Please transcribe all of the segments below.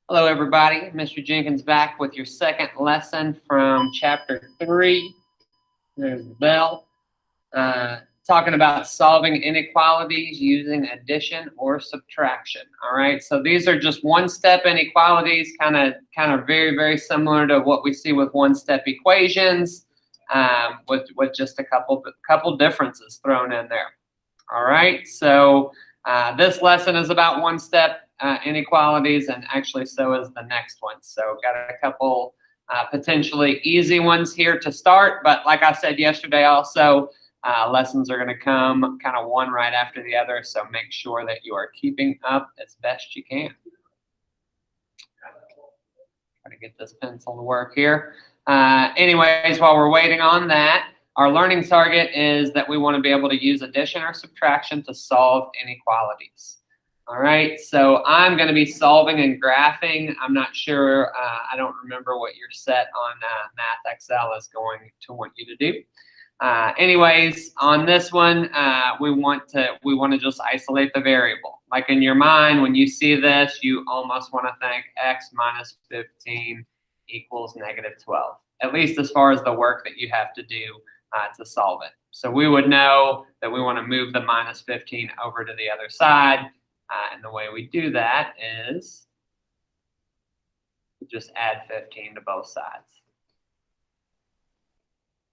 Hello, everybody. Mr. Jenkins back with your second lesson from Chapter 3. There's the bell. Talking about solving inequalities using addition or subtraction. All right, so these are just one-step inequalities, kind of very similar to what we see with one-step equations, with just a couple differences thrown in there. All right, so this lesson is about one-step inequalities, and actually so is the next one. So got a couple potentially easy ones here to start, but like I said yesterday also, lessons are going to come kind of one right after the other, so make sure that you are keeping up as best you can. Try to get this pencil to work here. Anyways, while we're waiting on that, our learning target is that we want to be able to use addition or subtraction to solve inequalities. All right, so I'm going to be solving and graphing. I'm not sure, I don't remember what your set on Math Excel is going to want you to do. Anyways, on this one, we want to just isolate the variable. Like in your mind, when you see this, you almost want to think x minus 15 equals negative 12, at least as far as the work that you have to do to solve it. So we would know that we want to move the minus 15 over to the other side. And the way we do that is just add 15 to both sides.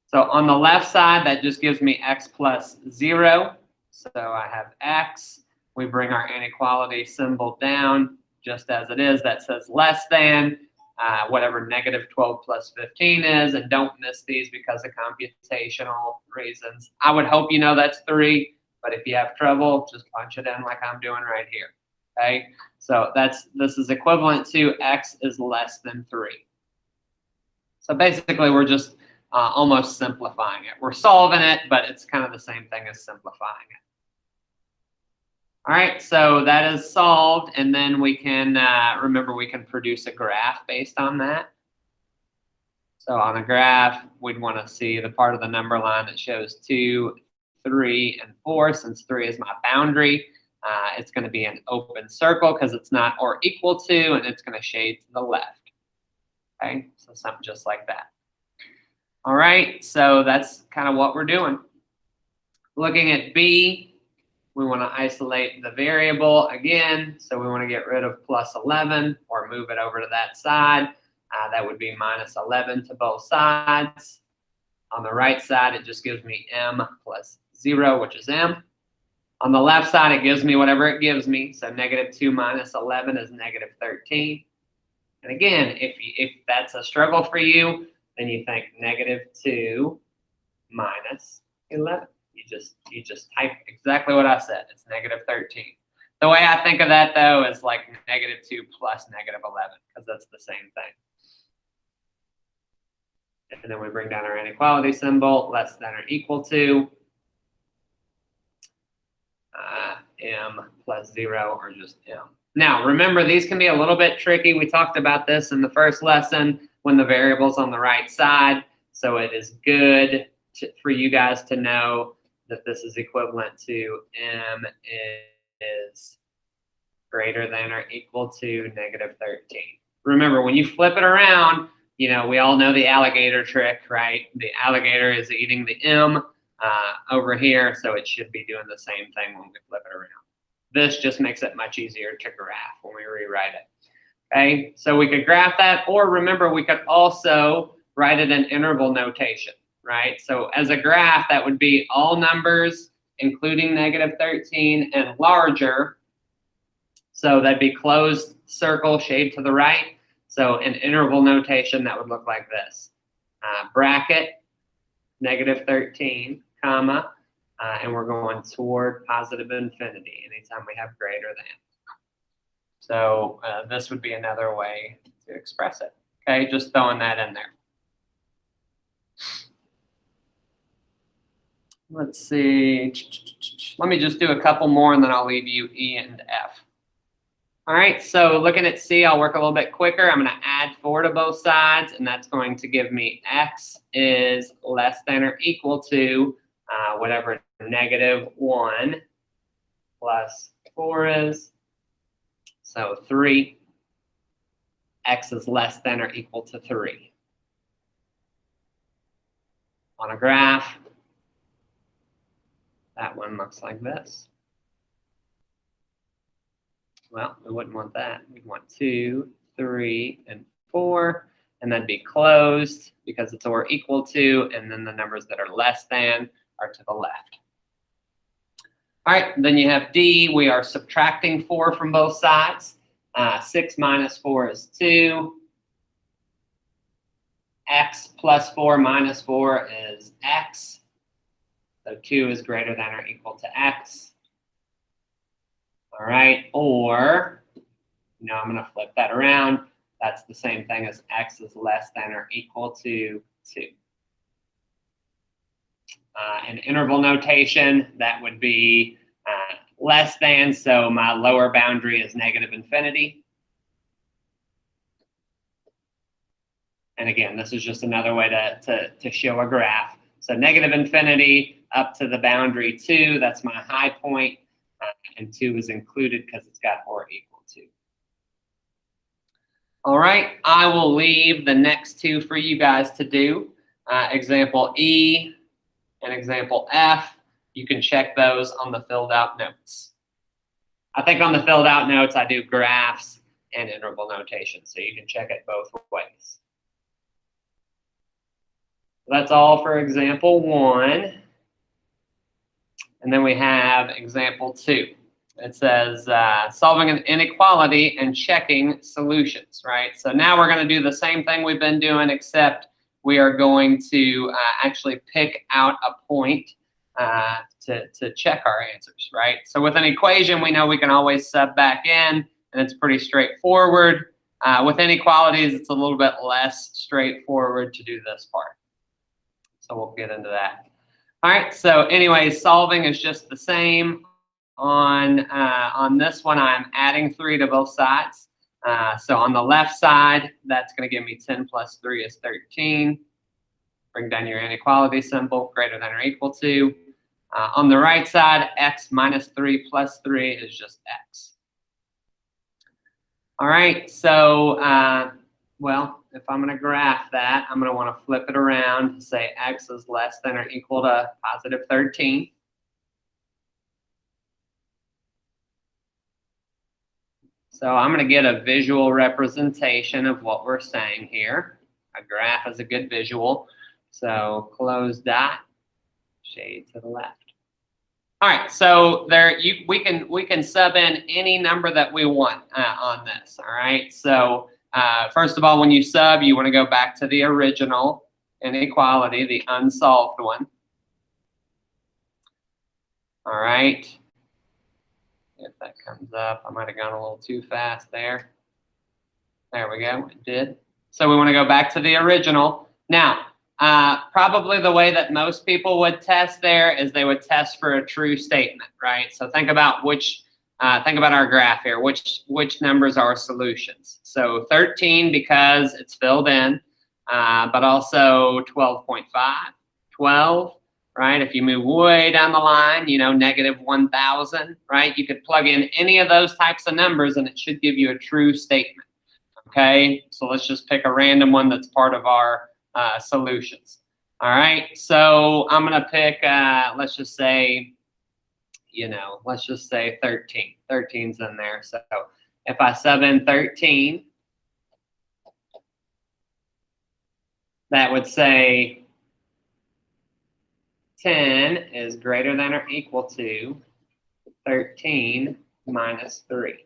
So on the left side, that just gives me x plus 0. So I have x. We bring our inequality symbol down just as it is. That says less than whatever negative 12 plus 15 is. And don't miss these because of computational reasons. I would hope you know that's 3. But if you have trouble, just punch it in like I'm doing right here. Okay, so this is equivalent to x is less than 3. So basically, we're just almost simplifying it. We're solving it, but it's kind of the same thing as simplifying it. All right, so that is solved, and then we can remember we can produce a graph based on that. So on a graph, we'd want to see the part of the number line that shows 2, 3, and 4. Since 3 is my boundary, it's going to be an open circle because it's not or equal to, and it's going to shade to the left. Okay, so something just like that. All right, so that's kind of what we're doing. Looking at B, we want to isolate the variable again, so we want to get rid of plus 11 or move it over to that side. That would be minus 11 to both sides. On the right side, it just gives me m plus 0, which is m. On the left side, it gives me whatever it gives me. So negative 2 minus 11 is negative 13. And again, if that's a struggle for you, then you think negative 2 minus 11. You just type exactly what I said. It's negative 13. The way I think of that, though, is like negative 2 plus negative 11, because that's the same thing. And then we bring down our inequality symbol, less than or equal to m plus 0, or just m. Now, remember, these can be a little bit tricky. We talked about this in the first lesson when the variable's on the right side. So it is good for you guys to know that this is equivalent to m is greater than or equal to negative 13. Remember, when you flip it around, you know, we all know the alligator trick, right? The alligator is eating the m over here, so it should be doing the same thing when we flip it around. This just makes it much easier to graph when we rewrite it. Okay, so we could graph that, or remember, we could also write it in interval notation, right? So as a graph, that would be all numbers, including negative 13 and larger. So that'd be closed circle, shade to the right. So in interval notation, that would look like this. Bracket, negative 13, comma, and we're going toward positive infinity anytime we have greater than. So this would be another way to express it. Okay, just throwing that in there. Let's see. Let me just do a couple more, and then I'll leave you E and F. All right, so looking at C, I'll work a little bit quicker. I'm going to add 4 to both sides, and that's going to give me x is less than or equal to whatever negative 1 plus 4 is. So 3. x is less than or equal to 3. On a graph, that one looks like this. Well, we wouldn't want that. We'd want 2, 3, and 4, and then be closed because it's or equal to, and then the numbers that are less than are to the left. All right, then you have D. We are subtracting 4 from both sides. 6 minus 4 is 2. X plus 4 minus 4 is x. So 2 is greater than or equal to x. All right, or, I'm going to flip that around. That's the same thing as x is less than or equal to 2. In interval notation, that would be less than, so my lower boundary is negative infinity. And again, this is just another way to show a graph. So negative infinity up to the boundary 2, that's my high point, and 2 is included because it's got or equal to. All right, I will leave the next two for you guys to do. Example E and example F. You can check those on the filled out notes. I think on the filled out notes, I do graphs and interval notation, so you can check it both ways. That's all for example 1. And then we have example 2. It says solving an inequality and checking solutions, right? So now we're going to do the same thing we've been doing, except we are going to actually pick out a point to check our answers, right? So with an equation, we know we can always sub back in, and it's pretty straightforward. With inequalities, it's a little bit less straightforward to do this part. So we'll get into that. All right, so anyways, solving is just the same. On this one, I'm adding 3 to both sides. So on the left side, that's going to give me 10 plus 3 is 13. Bring down your inequality symbol, greater than or equal to. On the right side, x minus 3 plus 3 is just x. All right, so, well, if I'm going to graph that, I'm going to want to flip it around, say x is less than or equal to positive 13. So I'm going to get a visual representation of what we're saying here. A graph is a good visual. So close dot, shade to the left. All right, so there we can sub in any number that we want on this. All right, so first of all, when you sub, you want to go back to the original inequality, the unsolved one. All right. If that comes up, I might have gone a little too fast there. There we go, it did. So we want to go back to the original. Now, probably the way that most people would test there is they would test for a true statement, right? So think about our graph here. Which numbers are solutions? So 13 because it's filled in, but also 12.5, 12. Right? If you move way down the line, negative 1,000, right? You could plug in any of those types of numbers and it should give you a true statement. Okay, so let's just pick a random one that's part of our solutions. All right, so I'm gonna pick, let's just say 13. 13's in there. So if I sub in 13, that would say 10 is greater than or equal to 13 minus 3.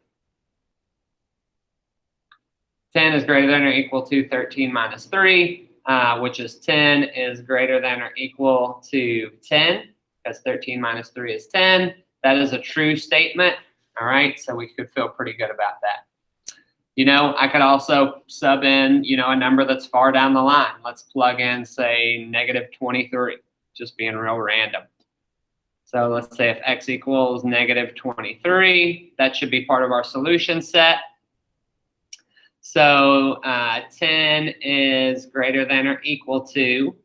10 is greater than or equal to 13 minus 3, which is 10 is greater than or equal to 10, because 13 minus 3 is 10. That is a true statement, all right? So we could feel pretty good about that. I could also sub in, a number that's far down the line. Let's plug in, say, negative 23. Just being real random. So let's say if x equals negative 23, that should be part of our solution set. So 10 is greater than or equal to,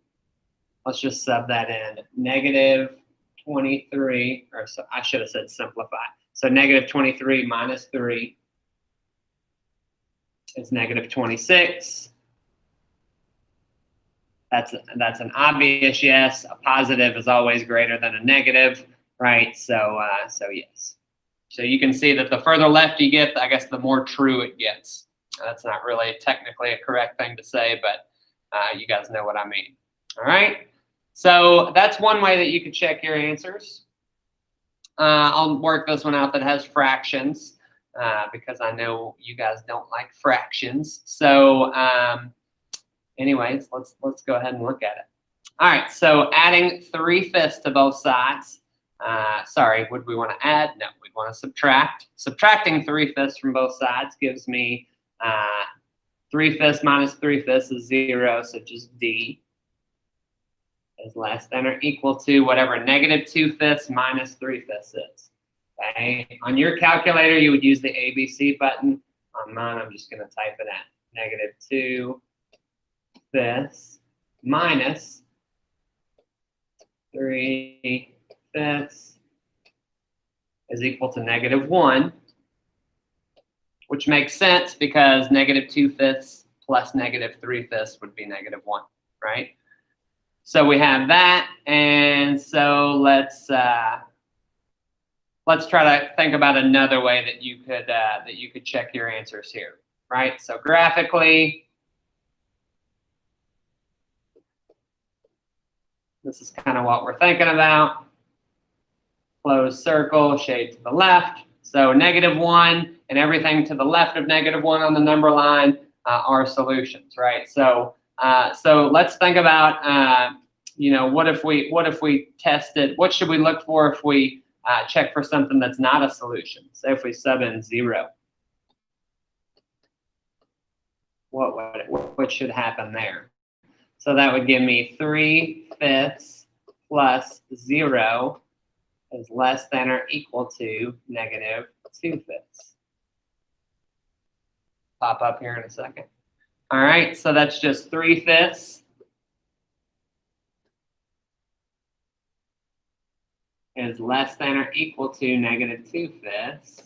let's just sub that in, negative 23, or so I should have said simplify. So negative 23 minus 3 is negative 26. That's an obvious yes. A positive is always greater than a negative, right? So yes. So you can see that the further left you get, I guess the more true it gets. That's not really technically a correct thing to say, but you guys know what I mean. All right. So that's one way that you could check your answers. I'll work this one out that has fractions because I know you guys don't like fractions. So anyways, let's go ahead and look at it. All right, so adding 3/5 to both sides. Sorry, would we want to add? No, we'd want to subtract. Subtracting 3/5 from both sides gives me 3/5 minus 3/5 is 0, so just D is less than or equal to whatever negative 2/5 minus 3/5 is. Okay, on your calculator, you would use the ABC button. On mine, I'm just going to type it in. Negative 2/5 minus 3/5 is equal to negative 1, which makes sense because negative 2/5 plus negative 3/5 would be negative 1, right? So we have that, and so let's try to think about another way that you could check your answers here, right? So graphically, this is kind of what we're thinking about. Closed circle, shade to the left. So negative 1 and everything to the left of negative 1 on the number line are solutions, right? So let's think about, what if we tested? What should we look for if we check for something that's not a solution? Say if we sub in 0, what should happen there? So that would give me 3/5 plus 0 is less than or equal to negative 2/5. Pop up here in a second. All right, so that's just 3/5 is less than or equal to negative 2/5,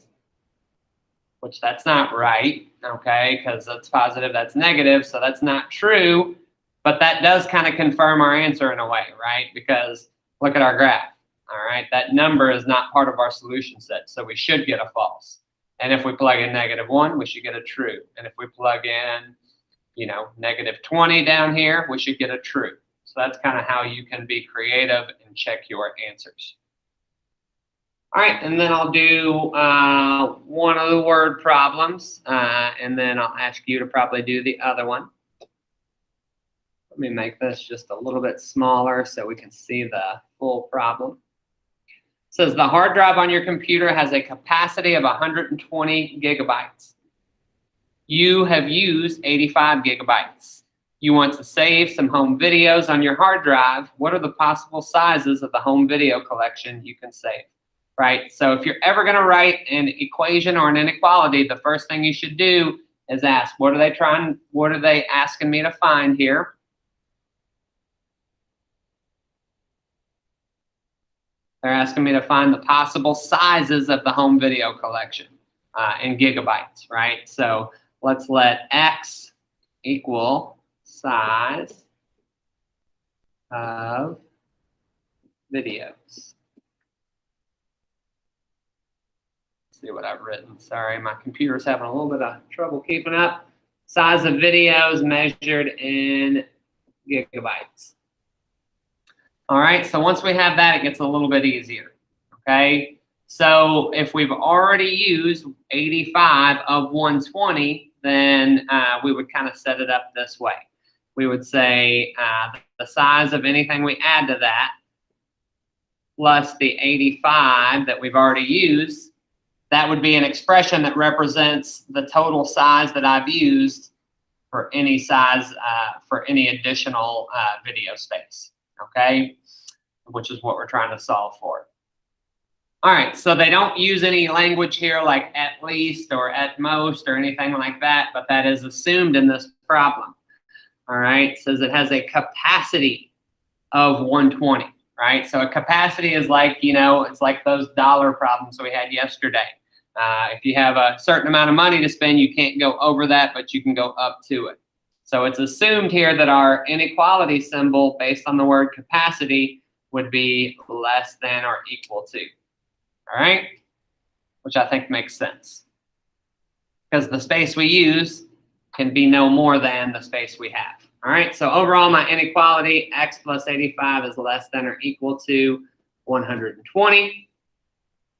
which that's not right, okay, because that's positive, that's negative, so that's not true. But that does kind of confirm our answer in a way, right? Because look at our graph, all right? That number is not part of our solution set, so we should get a false. And if we plug in negative 1, we should get a true. And if we plug in, negative 20 down here, we should get a true. So that's kind of how you can be creative and check your answers. All right, and then I'll do one of the word problems, and then I'll ask you to probably do the other one. Let me make this just a little bit smaller so we can see the full problem. It says the hard drive on your computer has a capacity of 120 gigabytes. You have used 85 gigabytes. You want to save some home videos on your hard drive. What are the possible sizes of the home video collection you can save? Right? So if you're ever going to write an equation or an inequality, the first thing you should do is ask, what are they asking me to find here? They're asking me to find the possible sizes of the home video collection in gigabytes, right? So let's let X equal size of videos. See what I've written. Sorry, my computer's having a little bit of trouble keeping up. Size of videos measured in gigabytes. All right, so once we have that, it gets a little bit easier, okay? So if we've already used 85 of 120, then we would kind of set it up this way. We would say the size of anything we add to that plus the 85 that we've already used, that would be an expression that represents the total size that I've used for any size, for any additional video space. Okay, which is what we're trying to solve for. All right, so they don't use any language here like at least or at most or anything like that, but that is assumed in this problem. All right, it says it has a capacity of 120, right? So a capacity is like, it's like those dollar problems we had yesterday. If you have a certain amount of money to spend, you can't go over that, but you can go up to it. So it's assumed here that our inequality symbol based on the word capacity would be less than or equal to. All right? Which I think makes sense. Because the space we use can be no more than the space we have. All right, so overall my inequality, x plus 85 is less than or equal to 120.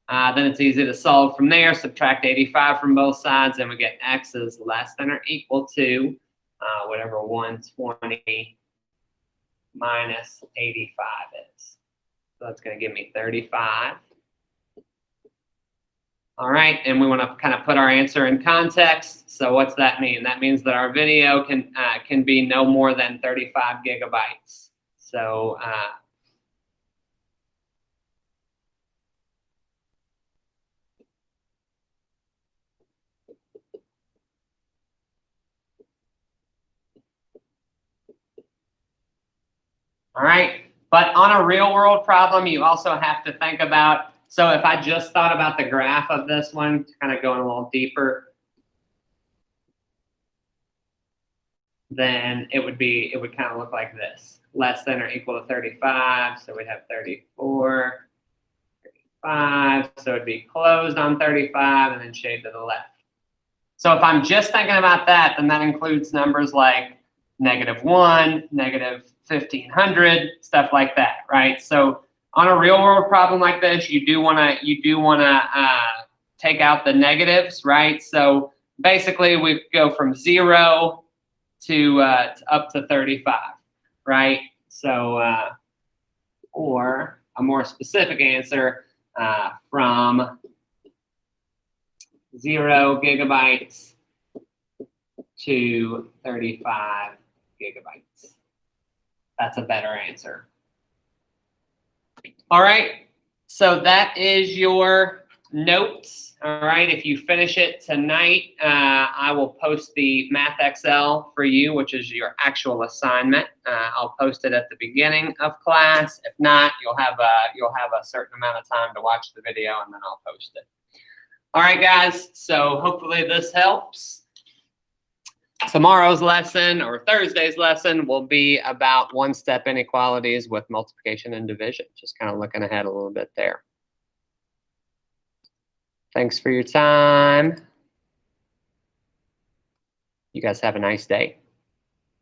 Then it's easy to solve from there. Subtract 85 from both sides, and we get x is less than or equal to whatever 120 minus 85 is. So that's going to give me 35. All right, and we want to kind of put our answer in context. So what's that mean? That means that our video can be no more than 35 gigabytes. So all right, but on a real world problem, you also have to think about, so if I just thought about the graph of this one, kind of going a little deeper, then it would kind of look like this. Less than or equal to 35, so we'd have 34, 35, so it'd be closed on 35 and then shade to the left. So if I'm just thinking about that, then that includes numbers like -1, -1500, stuff like that, right? So on a real world problem like this, you do want to take out the negatives, right? So basically we go from 0 to up to 35, right? So or a more specific answer, from 0 gigabytes to 35 gigabytes. That's a better answer. All right, so that is your notes. All right, if you finish it tonight, I will post the Math Excel for you, which is your actual assignment. I'll post it at the beginning of class. If not, you'll have a certain amount of time to watch the video, and then I'll post it. All right, guys, so hopefully this helps. Tomorrow's lesson or Thursday's lesson will be about one-step inequalities with multiplication and division. Just kind of looking ahead a little bit there. Thanks for your time. You guys have a nice day.